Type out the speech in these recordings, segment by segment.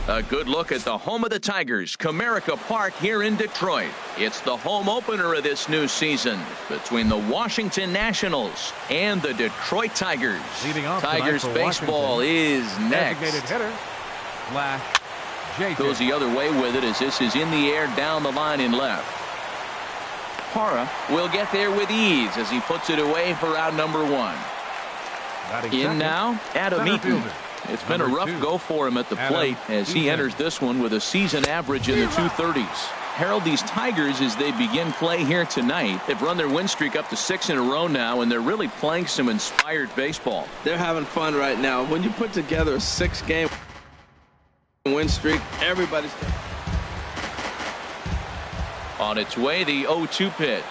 A good look at the home of the Tigers, Comerica Park here in Detroit. It's the home opener of this new season between the Washington Nationals and the Detroit Tigers. Tigers baseball is next. Hitter, goes the other way with it as this is in the air down the line in left. Parra will get there with ease as he puts it away for out number 1. In now, Adam Eaton. It's been a rough go for him at the plate as he enters this one with a season average in the 230s. Harold, these Tigers, as they begin play here tonight, they've run their win streak up to 6 in a row now, and they're really playing some inspired baseball. They're having fun right now. When you put together a 6-game win streak, everybody's on its way, the 0-2 pitch.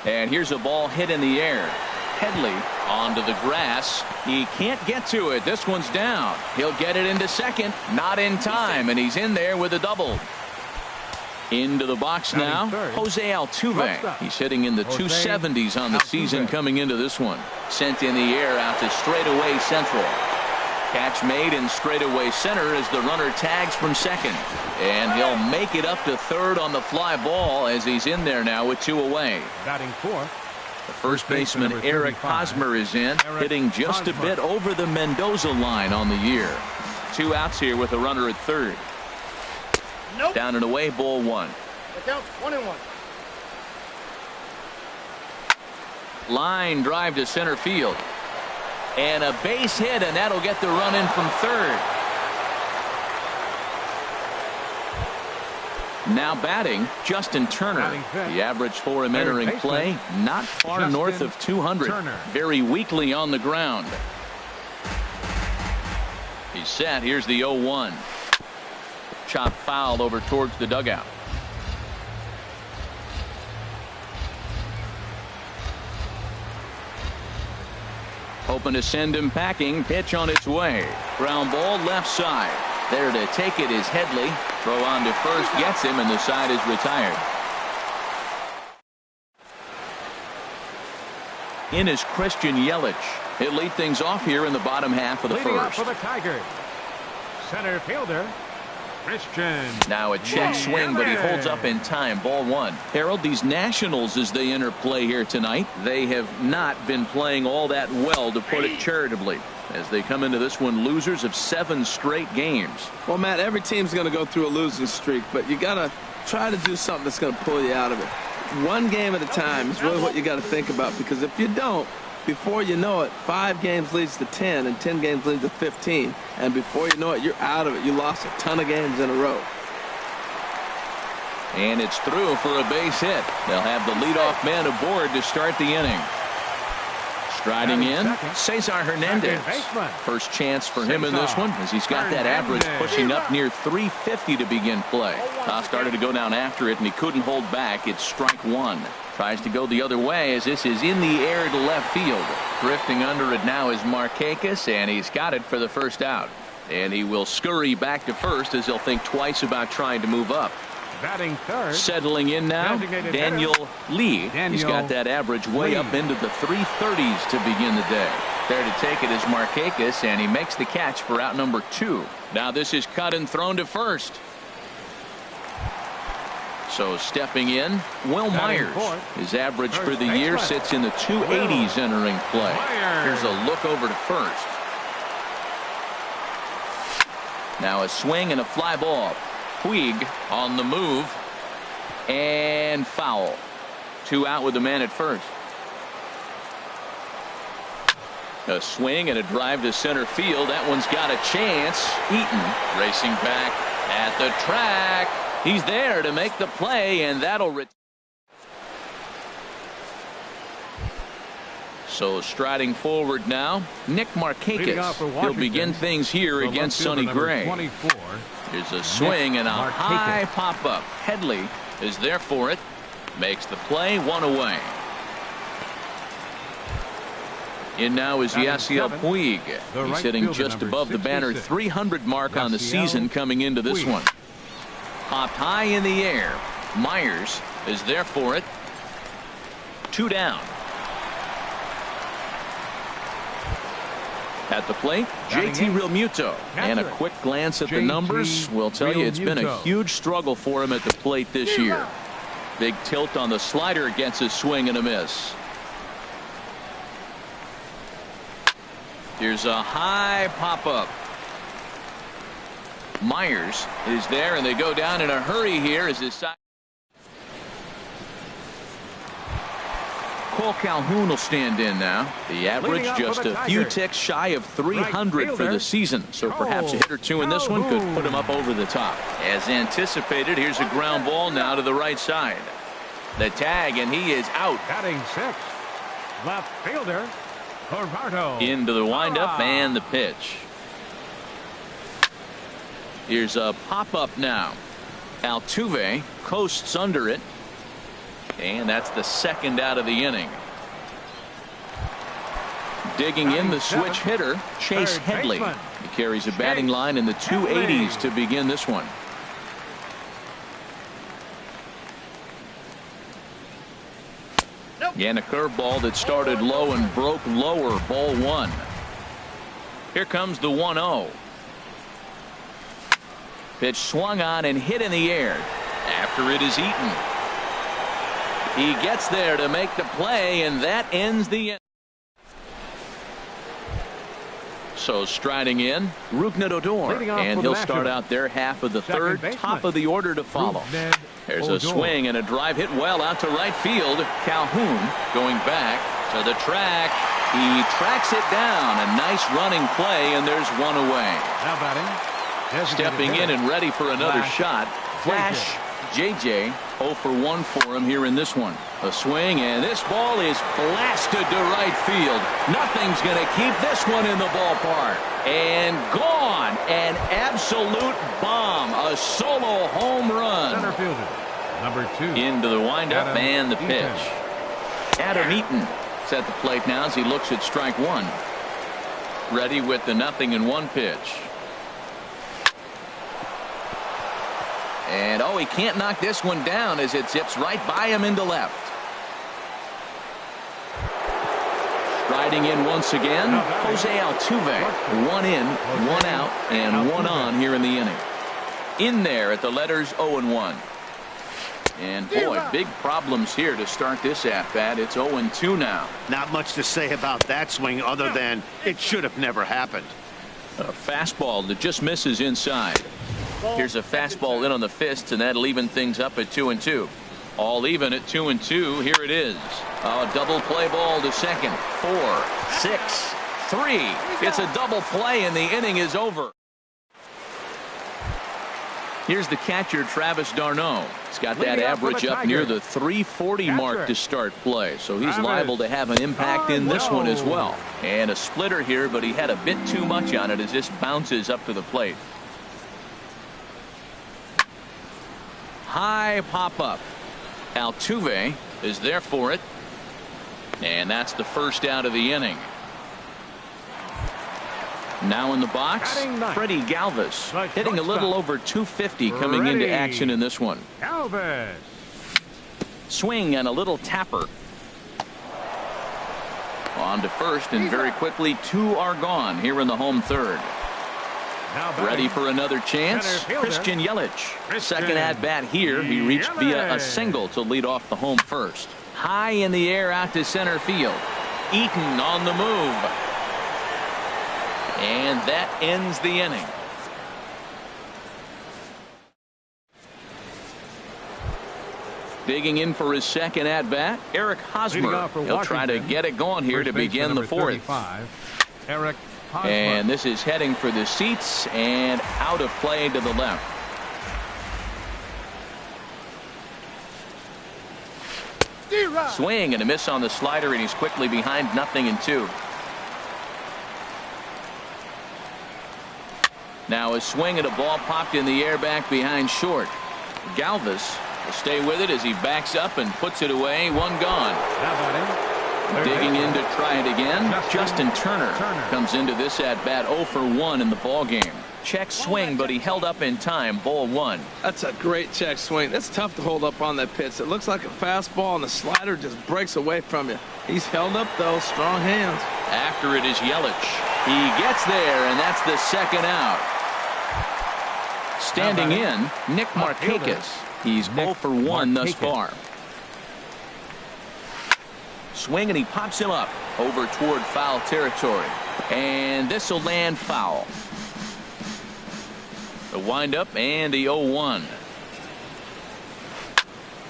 And here's a ball hit in the air. Headley onto the grass. He can't get to it. This one's down. He'll get it into second. Not in time, and he's in there with a double. Into the box now, Jose Altuve. He's hitting in the 270s on the season coming into this one. Sent in the air out to straightaway central. Catch made in straightaway center as the runner tags from second. And he'll make it up to third on the fly ball as he's in there now with 2 away. Batting fourth. The first baseman Eric Hosmer is in, hitting just a bit over the Mendoza line on the year. 2 outs here with a runner at third. Down and away, ball 1. The count's 1-1. Line drive to center field. And a base hit, and that'll get the run in from third. Now batting, Justin Turner. The average for him entering play, not far north of 200. Very weakly on the ground. He's set. Here's the 0-1. Chop foul over towards the dugout. Hoping to send him packing. Pitch on its way. Ground ball left side. There to take it is Headley. Throw on to first gets him, and the side is retired. In is Christian Yelich. He'll lead things off here in the bottom half of the Leading first. up for the Tigers, center fielder Christian. Now a check swing, but he holds up in time. Ball 1. Harold, these Nationals, as they enter play here tonight, they have not been playing all that well, to put it charitably, as they come into this one losers of 7 straight games. Well, Matt, every team's going to go through a losing streak, but you got to try to do something that's going to pull you out of it. 1 game at a time is really what you got to think about, because if you don't, before you know it, 5 games leads to 10, and 10 games leads to 15, and before you know it, you're out of it. You lost a ton of games in a row. And it's through for a base hit. They'll have the leadoff man aboard to start the inning. Striding in, Cesar Hernandez. First chance for him in this one, as he's got that average pushing up near 350 to begin play. Started to go down after it, and he couldn't hold back. It's strike 1. Tries to go the other way as this is in the air to left field. Drifting under it now is Markakis, and he's got it for the first out. And he will scurry back to first as he'll think twice about trying to move up. Batting third. Settling in now, Daniel Lee. He's got that average way up into the 330s to begin the day. There to take it is Markakis, and he makes the catch for out number 2. Now this is cut and thrown to first. So stepping in, Will Myers. His average for the year sits in the 280s entering play. Here's a look over to first. Now a swing and a fly ball. Puig on the move, and foul. 2 out with the man at first. A swing and a drive to center field. That one's got a chance. Eaton racing back at the track. He's there to make the play, and that'll so striding forward now, Nick Markakis. He'll begin things here against Sonny Gray. Here's a swing and a high pop-up. Headley is there for it. Makes the play, 1 away. In now is Yasiel Puig. He's hitting just above the banner 300 mark on the season coming into this one. Popped high in the air. Myers is there for it. 2 down. At the plate, JT Realmuto. And a quick glance at the numbers will tell you it's been a huge struggle for him at the plate this year. Big tilt on the slider gets a swing and a miss. Here's a high pop-up. Myers is there, and they go down in a hurry here as his side. Cole Calhoun will stand in now. The average just a few ticks shy of 300 for the season, so perhaps a hit or two in this one could put him up over the top. As anticipated, here's a ground ball now to the right side. The tag, and he is out. Batting sixth, left fielder Gerardo. Into the windup and the pitch. Here's a pop-up now. Altuve coasts under it. And that's the second out of the inning. Digging in the switch hitter, Chase Headley. He carries a batting line in the 280s to begin this one. And a curveball that started low and broke lower, ball one. Here comes the 1-0. Pitch swung on and hit in the air after it is eaten. He gets there to make the play, and that ends the inning. So striding in, Rougned Odor, and he'll start out their half of the third, top of the order to follow. There's a swing and a drive hit well out to right field. Calhoun going back to the track. He tracks it down. A nice running play, and there's one away. Now batting. Stepping in and ready for another shot. Flash JJ 0 for 1 for him here in this one. A swing, and this ball is blasted to right field. Nothing's going to keep this one in the ballpark. And gone. An absolute bomb. A solo home run. Center fielder, number 2. Into the windup Adam and the Eaton. pitch. Adam Eaton is at the plate now as he looks at strike one. Ready with the 0-1 pitch. And he can't knock this one down as it zips right by him into left. Striding in once again, Jose Altuve. 1 in, 1 out, and 1 on here in the inning. In there at the letters 0-1. And boy, big problems here to start this at-bat. It's 0-2 now. Not much to say about that swing other than it should have never happened. A fastball that just misses inside. Here's a fastball in on the fist, and that'll even things up at 2-2. All even at 2-2. Here it is. A double play ball to second. 4, 6, 3. It's a double play, and the inning is over. Here's the catcher, Travis d'Arnaud. He's got that average up near the 340 mark to start play, so he's liable to have an impact in this one as well. And a splitter here, but he had a bit too much on it as this bounces up to the plate. High pop-up. Altuve is there for it. And that's the first out of the inning. Now in the box, Freddie Galvis, hitting a little over 250 coming into action in this one. Galvis. Swing and a little tapper. On to first, and very quickly 2 are gone here in the home third. Ready for another chance, Christian Yelich. Second at bat here. He reached via a single to lead off the home first. High in the air out to center field. Eaton on the move. And that ends the inning. Digging in for his second at bat, Eric Hosmer. He'll try to get it going here to begin the fourth. Eric Hosmer. And this is heading for the seats and out of play to the left. Swing and a miss on the slider, and he's quickly behind 0-2. Now a swing and a ball popped in the air back behind short. Galvis will stay with it as he backs up and puts it away. 1 gone. Digging in to try it again. Justin Turner comes into this at bat 0 for 1 in the ball game. Check swing, but he held up in time. Ball 1. That's a great check swing. That's tough to hold up on that pitch. It looks like a fastball, and the slider just breaks away from you. He's held up, though. Strong hands. After it is Yelich. He gets there, and that's the second out. Standing in, Nick Markakis. He's 0 for 1 thus far. Swing, and he pops him up over toward foul territory. And this will land foul. The windup and the 0-1.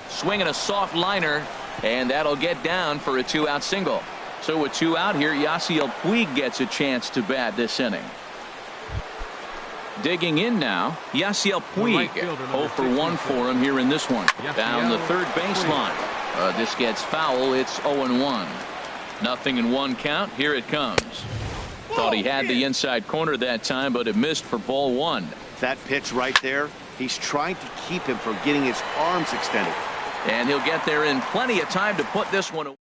Swinging a soft liner, and that'll get down for a 2-out single. So with 2 out here, Yasiel Puig gets a chance to bat this inning. Digging in now, Yasiel Puig. 0 for 1 for him here in this one. Down the third baseline. This gets foul. It's 0-1. Nothing in 1 count. Here it comes. Thought he had the inside corner that time, but it missed for ball 1. That pitch right there, he's trying to keep him from getting his arms extended. And he'll get there in plenty of time to put this one away.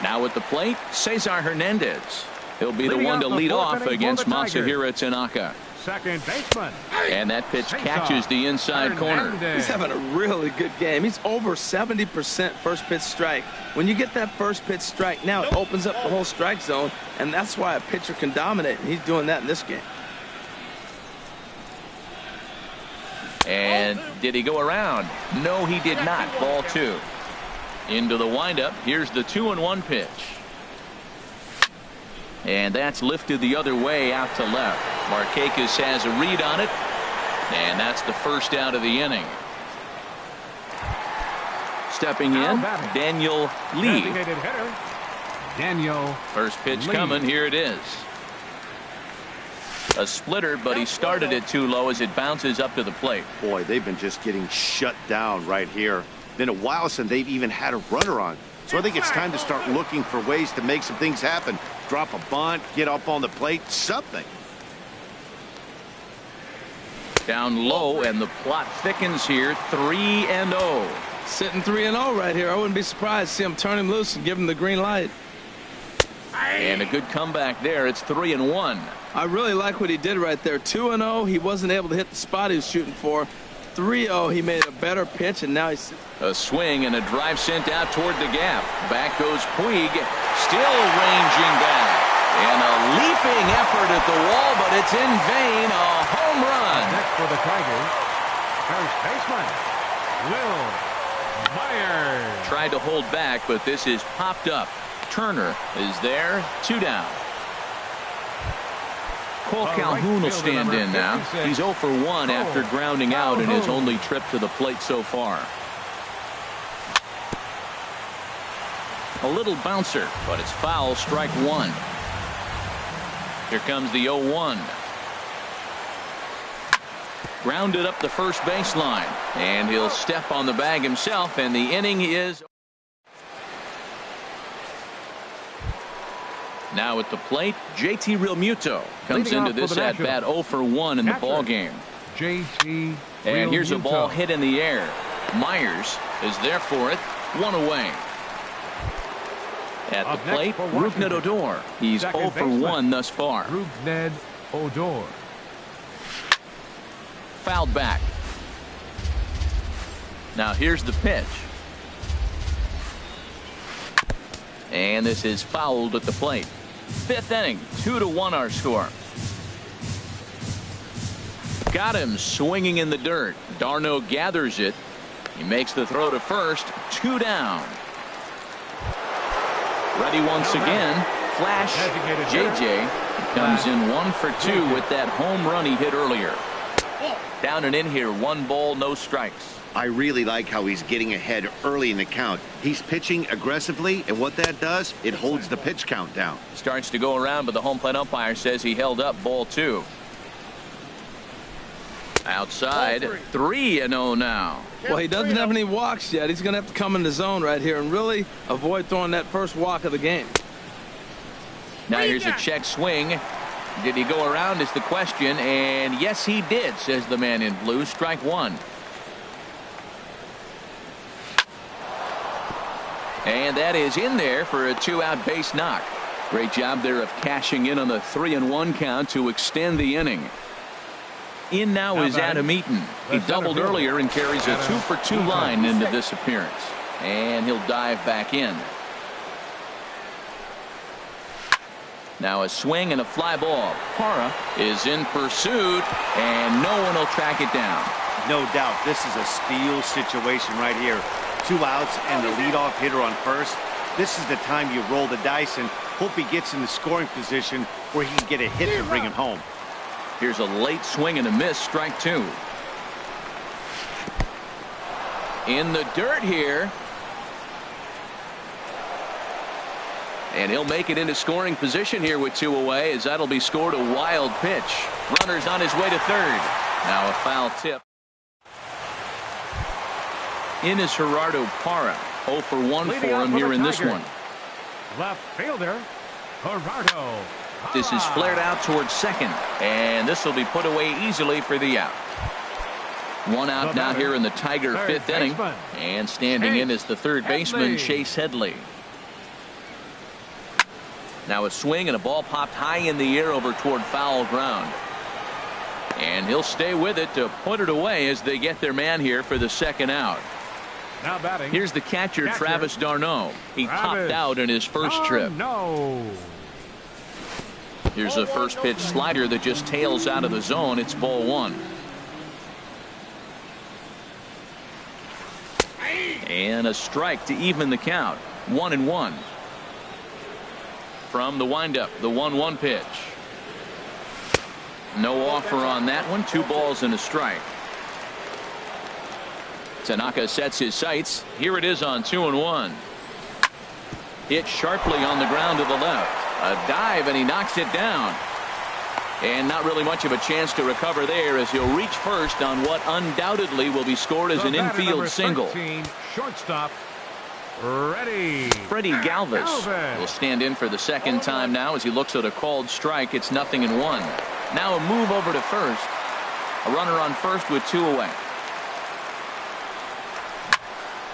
Now at the plate, Cesar Hernandez. He'll be the one to lead off against Masahiro Tanaka. Second baseman. And that pitch catches the inside corner. He's having a really good game. He's over 70% first pitch strike. When you get that first pitch strike, now it opens up the whole strike zone, and that's why a pitcher can dominate. And he's doing that in this game. And did he go around? No, he did not. Ball 2. Into the windup. Here's the 2-1 pitch. And that's lifted the other way out to left. Markakis has a read on it. And that's the first out of the inning. Stepping in, Daniel Lee. Daniel. First pitch Lee. coming. Here it is. A splitter, but he started it too low as it bounces up to the plate. Boy, they've been just getting shut down right here. Been a while since they've even had a runner on. So I think it's time to start looking for ways to make some things happen. Drop a bunt, get up on the plate, something. Down low, and the plot thickens here. 3-0. Sitting 3-0 right here. I wouldn't be surprised to see him turn him loose and give him the green light. And a good comeback there. It's 3-1. I really like what he did right there. 2-0. He wasn't able to hit the spot he was shooting for. 3-0. He made a better pitch, and now he's... A swing and a drive sent out toward the gap. Back goes Puig, still ranging back. And a leaping effort at the wall, but it's in vain. A home run. Next for the Tigers, first baseman, Will Myers. Tried to hold back, but this is popped up. Turner is there. 2 down. Cole Calhoun will stand in now. He's 0 for 1 after grounding out in his only trip to the plate so far. A little bouncer, but it's foul. Strike 1. Here comes the 0-1. Grounded up the first baseline, and he'll step on the bag himself, and the inning is... Now at the plate, JT Realmuto comes into this at bat 0 for 1 in the ball game. JT. And here's a ball hit in the air. Myers is there for it. 1 away. At the plate, Rougned Odor. He's 0 for 1 thus far. Rougned Odor. Fouled back. Now here's the pitch. And this is fouled at the plate. 5th inning, 2-1 our score. Got him swinging in the dirt. Darno gathers it. He makes the throw to first. 2 down. Ready once again. Flash JJ comes in 1 for 2 with that home run he hit earlier. Down and in here, 1 ball, no strikes. I really like how he's getting ahead early in the count. He's pitching aggressively, and what that does, it holds the pitch count down. Starts to go around, but the home plate umpire says he held up. Ball 2. Outside, 3-0 now. Well, he doesn't have any walks yet. He's going to have to come in the zone right here and really avoid throwing that first walk of the game. Now here's a check swing. Did he go around is the question, and yes he did, says the man in blue. Strike 1. And that is in there for a 2-out base knock. Great job there of cashing in on the 3-1 count to extend the inning. In now is Adam Eaton. He doubled earlier and carries a 2 for 2 line into this appearance. And he'll dive back in. Now a swing and a fly ball. Parra is in pursuit, and no one will track it down. No doubt, this is a steal situation right here. 2 outs and the leadoff hitter on first. This is the time you roll the dice and hope he gets in the scoring position where he can get a hit to bring him home. Here's a late swing and a miss, strike 2. In the dirt here. And he'll make it into scoring position here with 2 away, as that'll be scored. A wild pitch. Runner's on his way to third. Now a foul tip. In is Gerardo Parra. 0 for 1 for him here in this one. Left fielder, Gerardo. This is flared out towards second, and this will be put away easily for the out. 1 out now here in the Tiger 5th inning, and standing in is the third baseman, Chase Headley. Now a swing and a ball popped high in the air over toward foul ground. And he'll stay with it to put it away as they get their man here for the second out. Now batting. Here's the catcher, Travis d'Arnaud. He topped out in his first trip. Here's a first pitch slider that just tails out of the zone. It's ball 1. And a strike to even the count. 1-1. From the windup, the 1-1 pitch. No offer on that one. 2 balls and a strike. Tanaka sets his sights. Here it is on 2-1. Hit sharply on the ground to the left. A dive, and he knocks it down. And not really much of a chance to recover there, as he'll reach first on what undoubtedly will be scored as an infield single. 13, shortstop, Freddie Galvis will stand in for the second time now as he looks at a called strike. It's 0-1. Now a move over to first. A runner on first with 2 away.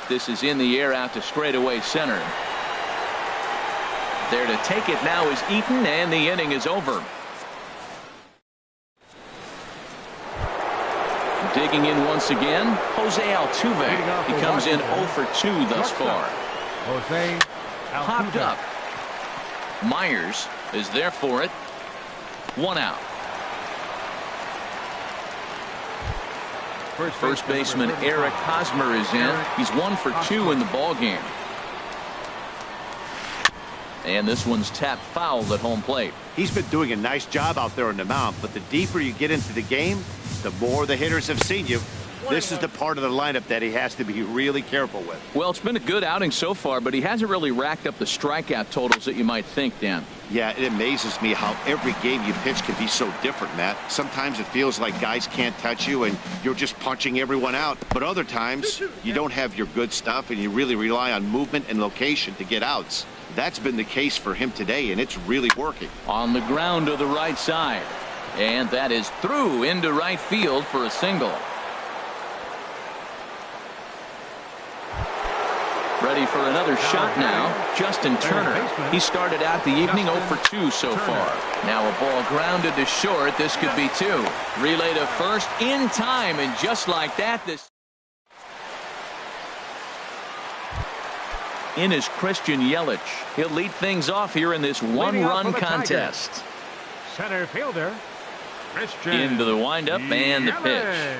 This is in the air out to straightaway center. There to take it now is Eaton, and the inning is over. Digging in once again, Jose Altuve. He comes in 0 for 2 thus far. Jose Popped up. Myers is there for it. 1 out. First baseman Eric Hosmer is in. He's 1 for 2 in the ball game. And this one's tapped foul at home plate. He's been doing a nice job out there on the mound, but the deeper you get into the game, the more the hitters have seen you. This is the part of the lineup that he has to be really careful with. Well, it's been a good outing so far, but he hasn't really racked up the strikeout totals that you might think, Dan. Yeah, it amazes me how every game you pitch can be so different, Matt. Sometimes it feels like guys can't touch you and you're just punching everyone out. But other times you don't have your good stuff and you really rely on movement and location to get outs. That's been the case for him today, and it's really working. On the ground to the right side. And that is through into right field for a single. Ready for another shot now. Justin Turner. He started out the evening 0 for 2 so far. Now a ball grounded to short. This could be 2. Relay to first in time, and just like that, this. In is Christian Yelich. He'll lead things off here in this 1-run contest. Center fielder, Christian Into the windup and the pitch.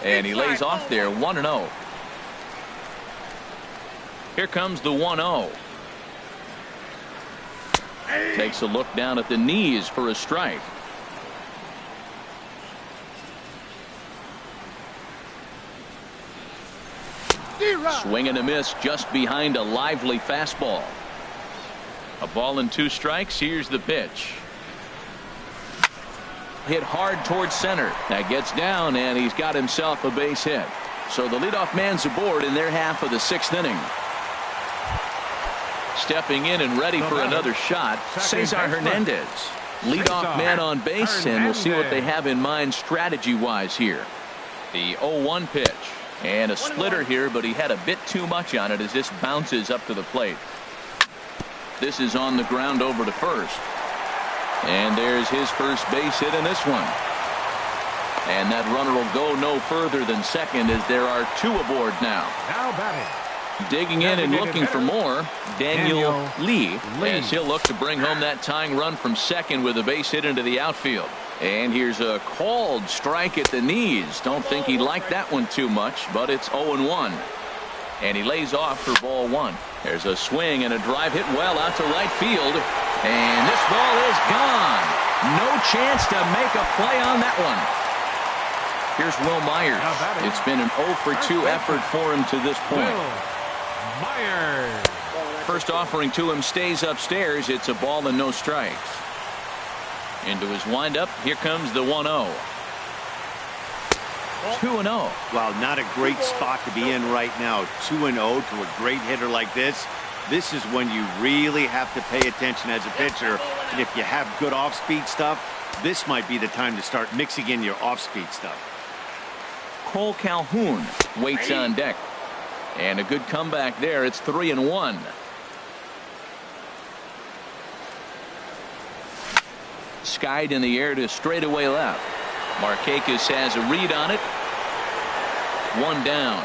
And he lays off there 1-0. Here comes the 1-0. Takes a look down at the knees for a strike. Swing and a miss just behind a lively fastball. A ball and 2 strikes. Here's the pitch. Hit hard towards center. That gets down, and he's got himself a base hit. So the leadoff man's aboard in their half of the 6th inning. Stepping in and ready for another shot, Cesar Hernandez. Leadoff man on base, and we'll see what they have in mind strategy-wise here. The 0-1 pitch. And a splitter here, but he had a bit too much on it as this bounces up to the plate. This is on the ground over to first. And there's his first base hit in this one. And that runner will go no further than second as there are 2 aboard now. Now batting, Digging in and looking for more, Daniel Lee, as he'll look to bring home that tying run from second with a base hit into the outfield. And here's a called strike at the knees. Don't think he liked that one too much, but it's 0-1. And he lays off for ball one. There's a swing and a drive hit well out to right field. And this ball is gone. No chance to make a play on that one. Here's Wil Myers. It's been an 0-for-2 effort for him to this point. Myers. First offering to him stays upstairs. It's a ball and no strikes. Into his windup. Here comes the 1-0. 2-0. Well, not a great spot to be in right now. 2-0 to a great hitter like this. This is when you really have to pay attention as a pitcher. And if you have good off-speed stuff, this might be the time to start mixing in your off-speed stuff. Cole Calhoun waits on deck. And a good comeback there. It's 3-1. Skied in the air to straightaway left. Markakis has a read on it. One down.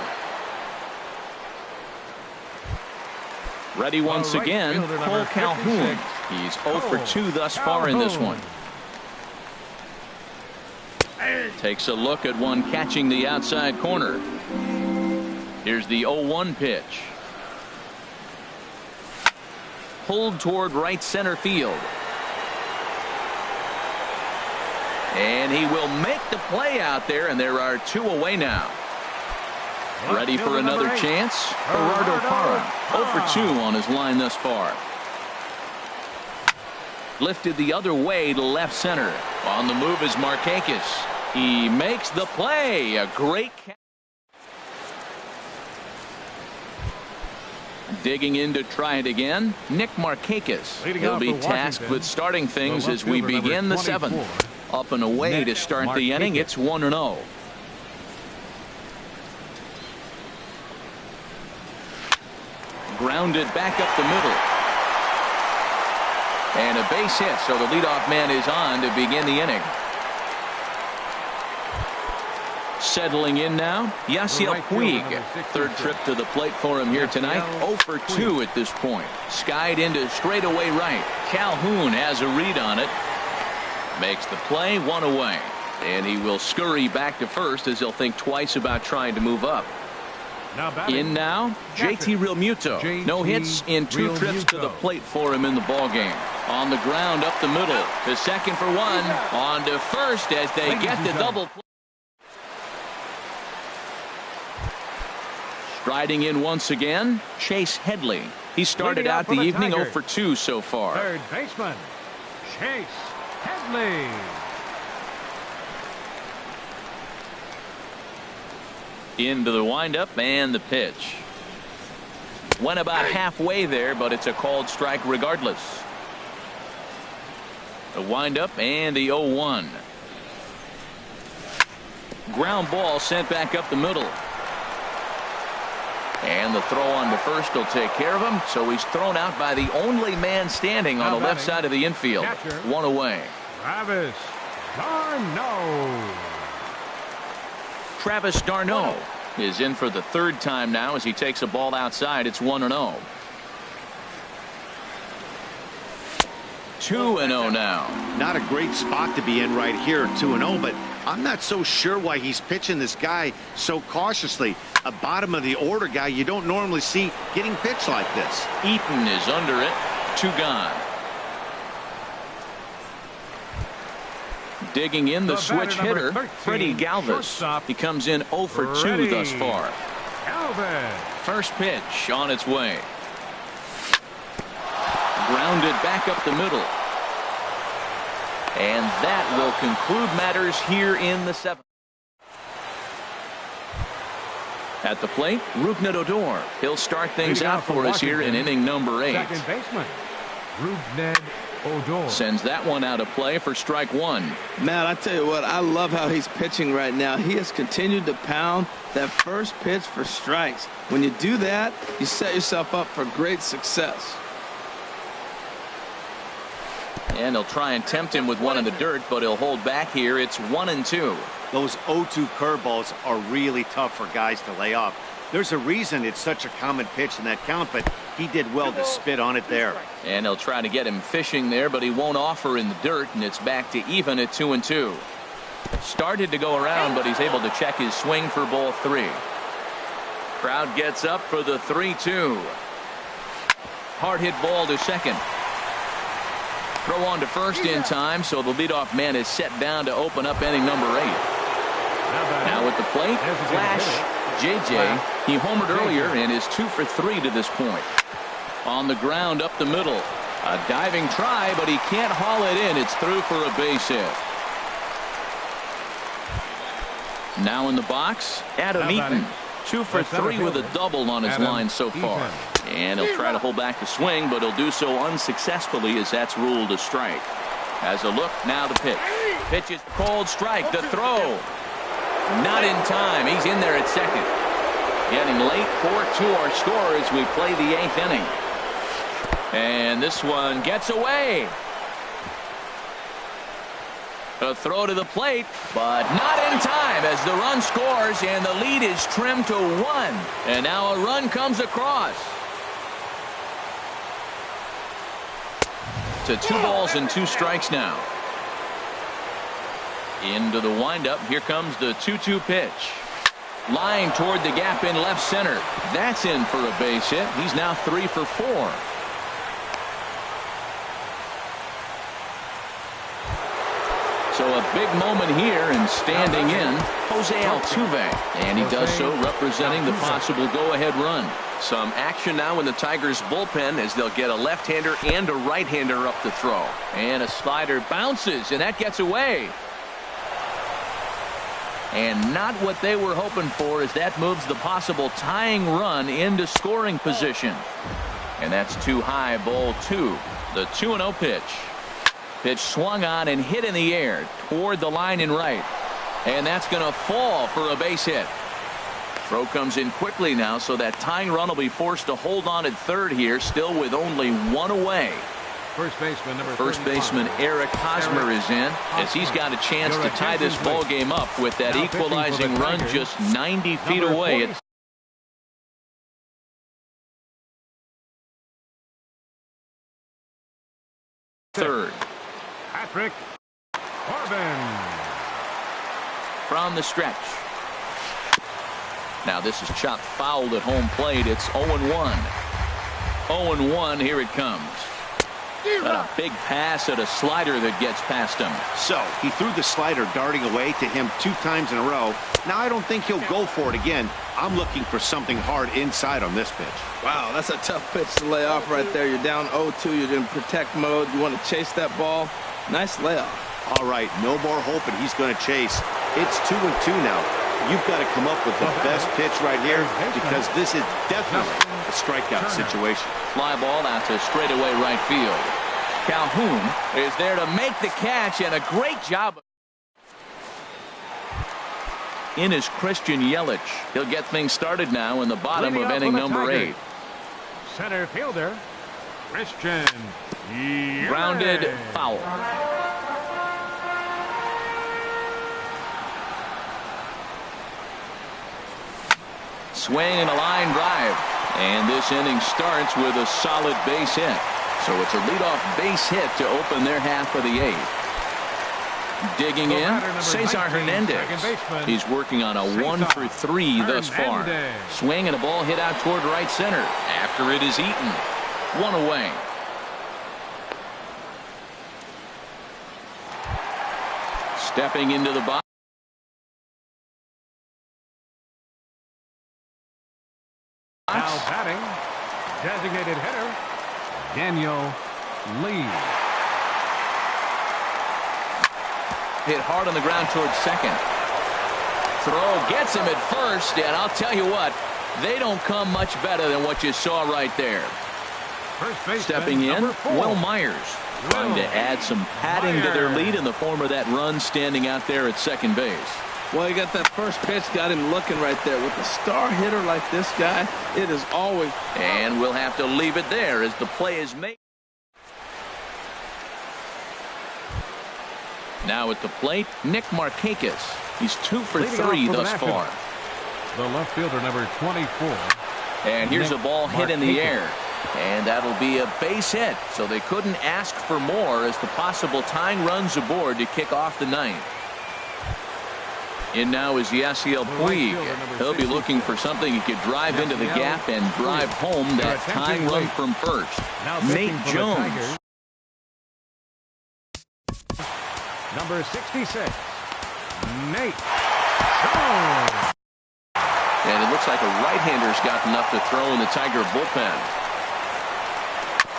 Ready once again, Cole Calhoun. He's 0-for-2 thus far in this one. Takes a look at one catching the outside corner. Here's the 0-1 pitch. Pulled toward right center field. And he will make the play out there, and there are two away now. Ready for another chance? Gerardo Parra, 0-for-2 on his line thus far. Lifted the other way to left center. On the move is Markakis. He makes the play. A great catch. Digging in to try it again, Nick Markakis. He'll be tasked with starting things as we begin the seventh. Up and away to start the inning. It's 1-0. Grounded back up the middle. And a base hit, so the leadoff man is on to begin the inning. Settling in now, Yasiel Puig. Third trip to the plate for him here tonight. 0-for-2 at this point. Skied into straightaway right. Calhoun has a read on it. Makes the play, one away. And he will scurry back to first as he'll think twice about trying to move up. In now, JT Realmuto. No hits in two trips to the plate for him in the ballgame. On the ground up the middle. To second for one. On to first as they get the double play. Striding in once again, Chase Headley. He started out the evening 0-for-2 so far. Third baseman, Chase Headley. Into the windup and the pitch. Went about halfway there, but it's a called strike regardless. The windup and the 0-1. Ground ball sent back up the middle. And the throw on to first will take care of him. So he's thrown out by the only man standing on the left side of the infield. One away. Travis d'Arnaud. Travis d'Arnaud is in for the third time now as he takes a ball outside. It's 1-0. 2-0 now. Not a great spot to be in right here, 2-0, but I'm not so sure why he's pitching this guy so cautiously. A bottom of the order guy you don't normally see getting pitched like this. Eaton is under it. Two gone. Digging in the switch hitter, Freddie Galvis. He comes in 0-for-2 thus far. First pitch on its way. Grounded back up the middle. And that will conclude matters here in the seventh. At the plate, Rougned Odor. He'll start things out for us here in inning number 8. Second baseman, Rougned Odor. Sends that one out of play for strike one. Matt, I tell you what, I love how he's pitching right now. He has continued to pound that first pitch for strikes. When you do that, you set yourself up for great success. And they'll try and tempt him with one in the dirt, but he'll hold back here. It's 1-2. Those 0-2 curveballs are really tough for guys to lay off. There's a reason it's such a common pitch in that count, but he did well to spit on it there. And they'll try to get him fishing there, but he won't offer in the dirt, and it's back to even at 2-2. Started to go around, but he's able to check his swing for ball 3. Crowd gets up for the 3-2. Hard hit ball to second. Throw on to first in time, so the leadoff man is set down to open up inning number 8. Now at the plate, Flash JJ. He homered earlier and is 2 for 3 to this point. On the ground up the middle. A diving try, but he can't haul it in. It's through for a base hit. Now in the box, Adam Eaton. 2 for 3 with a double on his line so far. And he'll try to hold back the swing, but he'll do so unsuccessfully as that's ruled a strike. Has a look, now the pitch. Pitch is cold strike, the throw. Not in time. He's in there at second. Getting late, 4-2 our score as we play the 8th inning. And this one gets away. A throw to the plate, but not in time as the run scores and the lead is trimmed to 1. And now a run comes across. To 2 balls and 2 strikes now. Into the windup. Here comes the 2-2 pitch. Line toward the gap in left center. That's in for a base hit. He's now 3 for 4. So a big moment here and standing in Jose Altuve. And he does so representing the possible go-ahead run. Some action now in the Tigers bullpen as they'll get a left-hander and a right-hander up to throw. And a slider bounces and that gets away. And not what they were hoping for as that moves the possible tying run into scoring position. And that's too high, ball 2. The 2-0 pitch. Pitch swung on and hit in the air toward the line and right. And that's going to fall for a base hit. Throw comes in quickly now, so that tying run will be forced to hold on at third here, still with only 1 away. First baseman Eric Hosmer is in as he's got a chance to tie this ball game up with that equalizing run just 90 feet away. Third. Patrick Corbin. From the stretch. Now this is chopped fouled at home plate. It's 0-1. 0-1. Here it comes. But a big pass at a slider that gets past him. So he threw the slider darting away to him 2 times in a row. Now I don't think he'll go for it again. I'm looking for something hard inside on this pitch. Wow, that's a tough pitch to lay off right there. You're down 0-2. You're in protect mode. You want to chase that ball. Nice layoff. All right, no more hoping he's going to chase. It's 2-2 now. You've got to come up with the best pitch right here because this is definitely a strikeout situation. Fly ball out to straightaway right field. Calhoun is there to make the catch, and a great job. In is Christian Yelich. He'll get things started now in the bottom of inning number 8. Center fielder Christian Yelich. Grounded foul. Swing and a line drive. And this inning starts with a solid base hit. So it's a leadoff base hit to open their half of the 8th. Digging in, Cesar Hernandez. He's working on a 1 for 3 thus far. Swing and a ball hit out toward right center. After it is eaten. 1 away. Stepping into the box. Now batting, designated hitter Daniel Lee. Hit hard on the ground towards second. Throw gets him at first, and I'll tell you what, they don't come much better than what you saw right there. Stepping in, Will Myers. Trying to add some padding to their lead in the form of that run standing out there at second base. Well, you got that first pitch, got him looking right there. With a star hitter like this guy, it is always. And we'll have to leave it there as the play is made. Now at the plate, Nick Markakis. He's 2 for Leading 3 off for the thus Nationals, far. the left fielder, number 24. And here's a Nick ball hit in the Markakis. air. And that'll be a base hit. So they couldn't ask for more as the possible tying runs aboard to kick off the ninth. In now is Yasiel Puig. He'll be looking for something he could drive into the gap and drive home that tying run from first. Now Nate pitching for the Jones. Tigers, number 66, Nate Jones. And it looks like a right-hander's got enough to throw in the Tiger bullpen.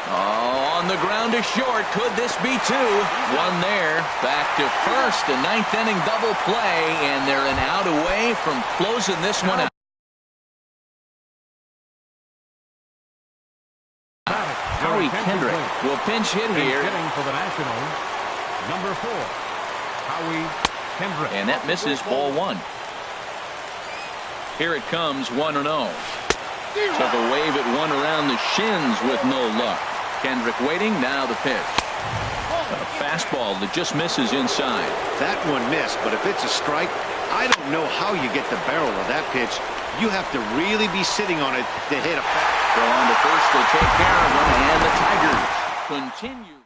Oh, on the ground to short. Could this be 2? One there. Back to first. A ninth-inning double play, and they're an out away from closing this one out. Howie Kendrick will pinch hit here. Hitting for the Nationals, number 4, Howie Kendrick. And that misses ball 1. Here it comes, 1-0. Took a wave at one around the shins with no luck. Kendrick waiting, now the pitch. A fastball that just misses inside. That one missed, but if it's a strike, I don't know how you get the barrel of that pitch. You have to really be sitting on it to hit a fast. Throw on to first to take care of him, and the Tigers continue.